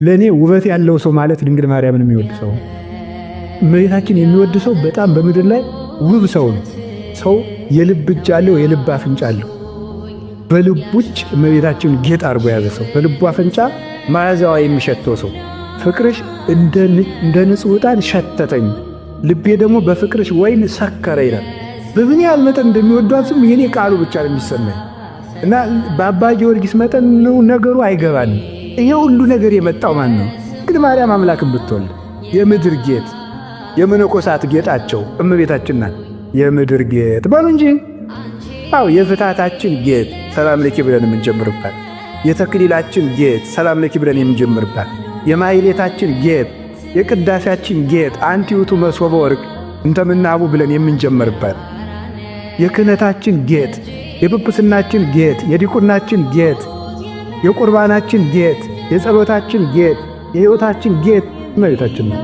ለኔ ውበት ያለው ሰው ማለት ድንግል ማርያምን የሚወድ ሰው እመቤታችን የሚወድ ሰው በጣም በምድር ላይ ውብ ሰው ነው። ሰው የልብ እጅ አለው፣ የልብ አፍንጫ አለው። በልቡ እጅ እመቤታችን ጌጥ አድርጎ የያዘ ሰው፣ በልቡ አፍንጫ መዓዛዋ የሚሸተው ሰው። ፍቅርሽ እንደ ንጹሕ ዕጣን ሸተተኝ፣ ልቤ ደግሞ በፍቅርሽ ወይን ሰከረ ይላል። በምን ያህል መጠን እንደሚወዷትም የኔ ቃሉ ብቻ ነው የሚሰማኝ እና በአባ ጊዮርጊስ መጠን ነው ነገሩ አይገባንም። ይሄ ሁሉ ነገር የመጣው ማን ነው? እንግዲህ ማርያም አምላክን ብትወልድ የምድር ጌጥ የመነኮሳት ጌጣቸው እመቤታችን ናት። የምድር ጌጥ በሉ እንጂ አው የፍታታችን ጌጥ ሰላም ለኪ ብለን የምንጀምርባት፣ የተክሊላችን ጌጥ ሰላም ለኪ ብለን የምንጀምርባት፣ የማይሌታችን ጌጥ የቅዳሴያችን ጌጥ አንቲ ውእቱ መሶበ ወርቅ እንተ ምናቡ ብለን የምንጀምርባት፣ የክህነታችን ጌጥ የጵጵስናችን ጌጥ የዲቁናችን ጌጥ የቁርባናችን ጌጥ የጸሎታችን ጌጥ የሕይወታችን ጌጥ እመቤታችን ነው።